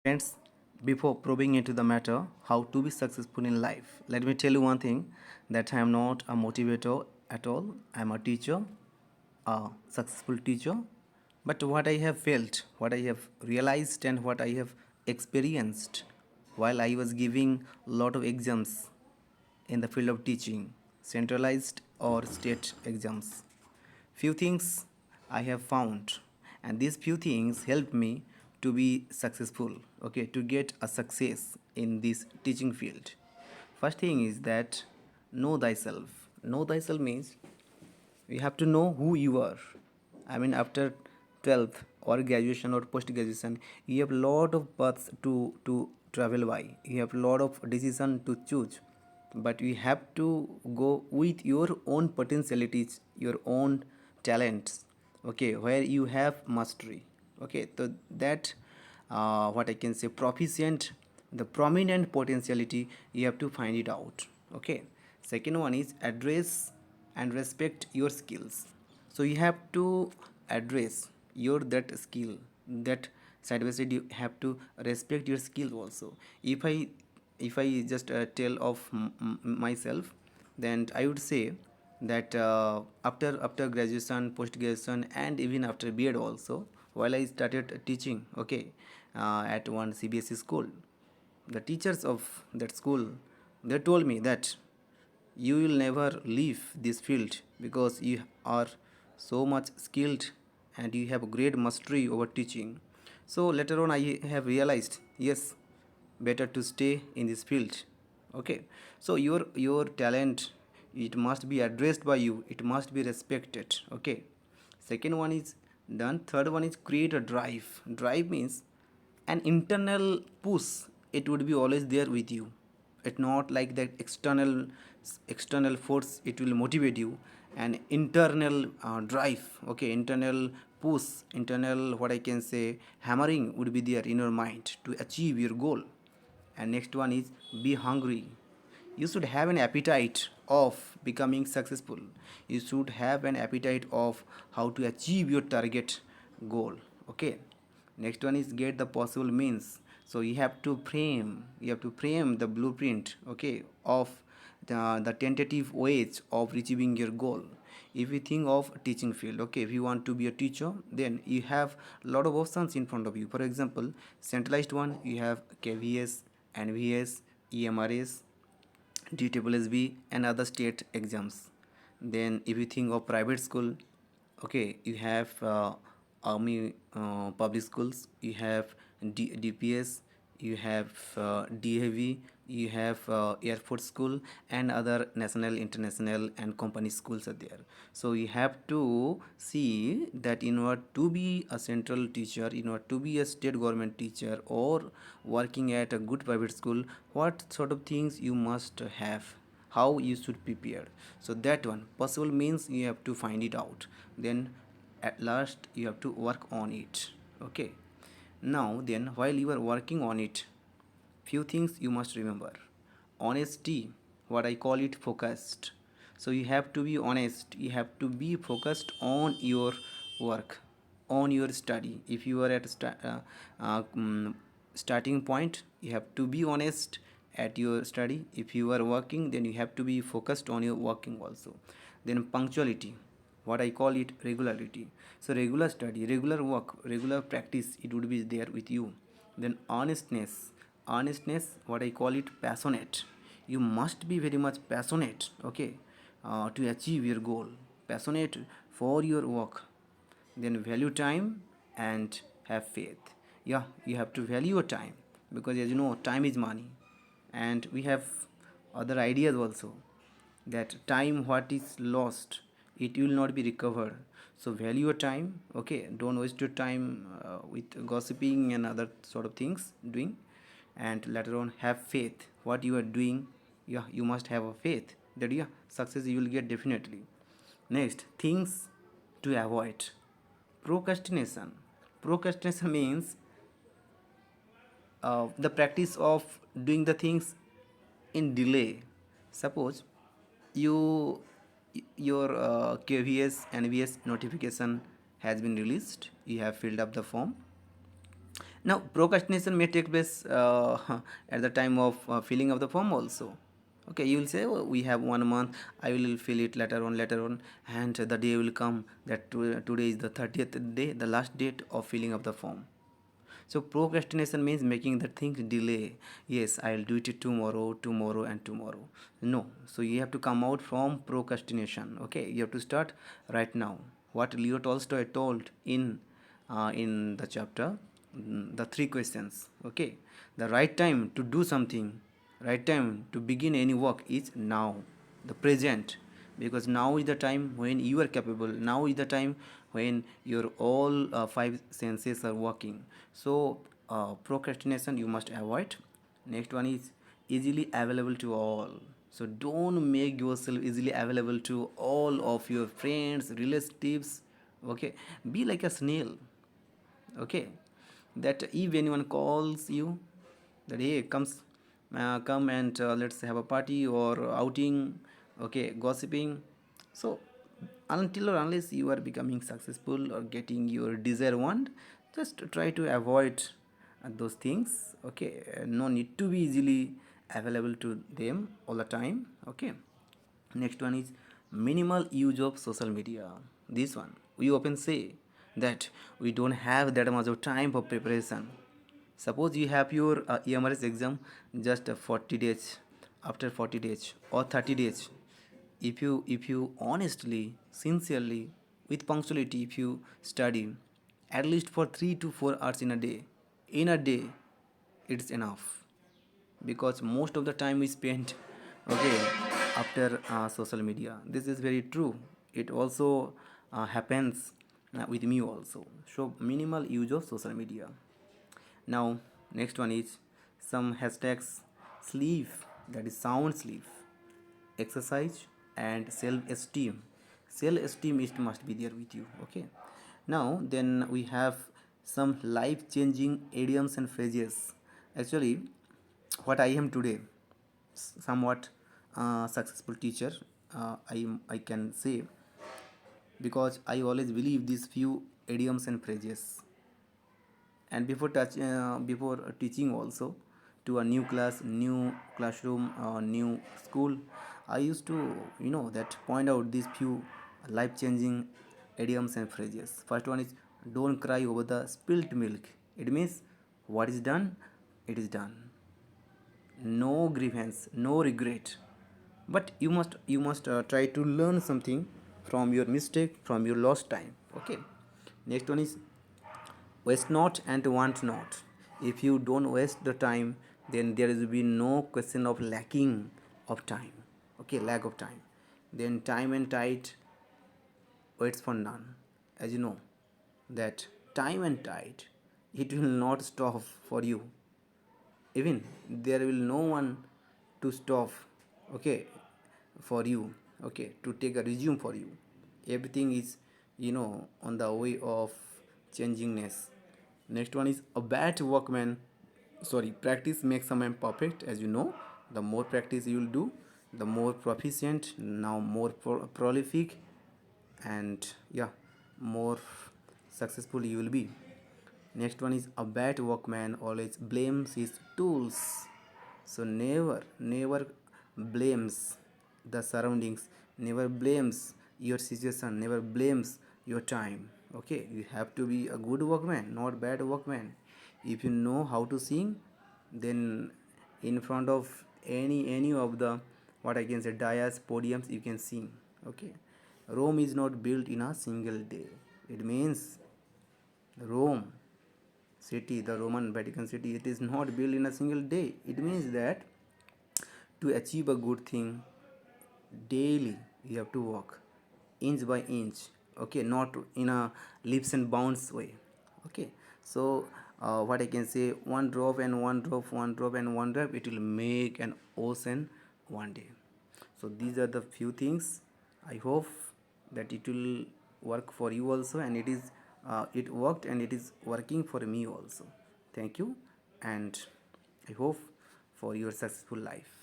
Friends, before probing into the matter how to be successful in life, let me tell you one thing that I am not a motivator at all. I am a teacher, a successful teacher. But what I have felt, what I have realized, and what I have experienced while I was giving a lot of exams in the field of teaching, centralized or state exams. Few things I have found, and these few things helped me to be successful, okay, to get a success in this teaching field. First thing is that know thyself. Know thyself means you have to know who you are. I mean, after 12th or graduation or post graduation, you have lot of paths to travel by. You have lot of decision to choose, but you have to go with your own potentialities, your own talents, okay, where you have mastery, okay. So that what I can say proficient, the prominent potentiality, you have to find it out, okay. Second one is address and respect your skills. So you have to address your that skill, that side by side you have to respect your skill also. If I just tell of myself, then I would say that after graduation, post graduation, and even after B.Ed also, while I started teaching, okay, at one CBSE school, the teachers of that school, they told me that you will never leave this field because you are so much skilled and you have great mastery over teaching. So later on I have realized, yes, better to stay in this field, okay. So your talent, it must be addressed by you, it must be respected, okay. Second one is done. Third one is create a drive. Drive means an internal push, it would be always there with you. It not like that external force it will motivate you. An internal drive, okay, internal push, internal what I can say hammering would be there in your mind to achieve your goal. And next one is be hungry. You should have an appetite of becoming successful. You should have an appetite of how to achieve your target goal, okay. Next one is get the possible means. So you have to frame the blueprint, okay, of the tentative ways of achieving your goal. If you think of teaching field, okay, if you want to be a teacher, then you have a lot of options in front of you. For example, centralized one, you have KVS, NVS, EMRS, DSSB, and other state exams. Then if you think of private school, okay, you have army public schools, you have DPS, you have DAV, you have Air Force School, and other national, international, and company schools are there. So you have to see that in order to be a central teacher, in order to be a state government teacher, or working at a good private school, what sort of things you must have, how you should prepare. So that one possible means you have to find it out, then at last you have to work on it, okay. Now then, while you are working on it, few things you must remember. Honesty, what I call it focused. So you have to be honest, you have to be focused on your work, on your study. If you are at uh, mm, starting point, you have to be honest at your study. If you are working, then you have to be focused on your working also. Then punctuality, what I call it regularity. So regular study, regular work, regular practice, it would be there with you. Then honestness, honestness, what I call it passionate. You must be very much passionate, okay, to achieve your goal, passionate for your work. Then value time and have faith. Yeah, you have to value your time, because as you know, time is money. And we have other ideas also, that time what is lost, it will not be recovered. So value your time, okay, don't waste your time with gossiping and other sort of things doing. And later on, have faith what you are doing. Yeah, you must have a faith that, yeah, success you will get definitely. Next, things to avoid. Procrastination. Procrastination means the practice of doing the things in delay. Suppose you your KVS NVS notification has been released, you have filled up the form, Now, procrastination may take place at the time of filling of the form also. Okay, you will say, oh, we have 1 month, I will fill it later on, and the day will come that today is the 30th day, the last date of filling of the form. So procrastination means making the things delay. Yes, I'll do it tomorrow, tomorrow, and tomorrow. No. So you have to come out from procrastination. Okay, you have to start right now. What Leo Tolstoy told in the chapter, the three questions. Okay, the right time to do something, right time to begin any work is now, the present, because now is the time when you are capable, now is the time when your all five senses are working. So procrastination you must avoid. Next one is easily available to all. So don't make yourself easily available to all of your friends, relatives. Okay, be like a snail. Okay, that if anyone calls you that hey comes come and let's have a party or outing, okay, gossiping. So until or unless you are becoming successful or getting your desired one, just try to avoid those things. Okay, no need to be easily available to them all the time. Okay, next one is minimal use of social media. This one we often say that we don't have that much of time for preparation. Suppose you have your EMRS exam just 40 days, after 40 days or 30 days. If you honestly, sincerely, with punctuality, if you study at least for 3 to 4 hours in a day, it's enough, because most of the time we spend, okay, after social media. This is very true. It also happens with me also. So minimal use of social media. Now next one is some hashtags: sleep, that is sound sleep, exercise, and self-esteem. Self-esteem is must be there with you. Okay, now then we have some life-changing idioms and phrases. Actually, what I am today, somewhat successful teacher, I can say, because I always believe these few idioms and phrases. And before teaching also to a new class, new classroom, new school, I used to that point out these few life changing idioms and phrases. First one is don't cry over the spilt milk. It means what is done, it is done. No grievance, no regret, but you must try to learn something from your mistake, from your lost time. Okay, next one is waste not and want not. If you don't waste the time, then there will be no question of lacking of time. Okay, lack of time. Then time and tide waits for none. As you know that time and tide, it will not stop for you. Even there will no one to stop, okay, for you, okay, to take a resume for you. Everything is on the way of changingness. Next one is a bad workman, sorry, practice makes a man perfect. As you know, the more practice you will do, the more proficient, now more prolific, and yeah, more successful you will be. Next one is a bad workman always blames his tools. So never blames the surroundings, never blames your situation, never blames your time. Okay, you have to be a good workman, not bad workman. If you know how to sing, then in front of any of the, what I can say, dais, podiums, you can sing. Okay, Rome is not built in a single day. It means Rome city, the Roman Vatican City, it is not built in a single day. It means that to achieve a good thing, daily you have to work inch by inch. Okay, not in a leaps and bounds way. Okay, so what I can say, one drop and one drop, one drop and one drop, it will make an ocean one day. So these are the few things. I hope that it will work for you also, and it worked and it is working for me also. Thank you, and I hope for your successful life.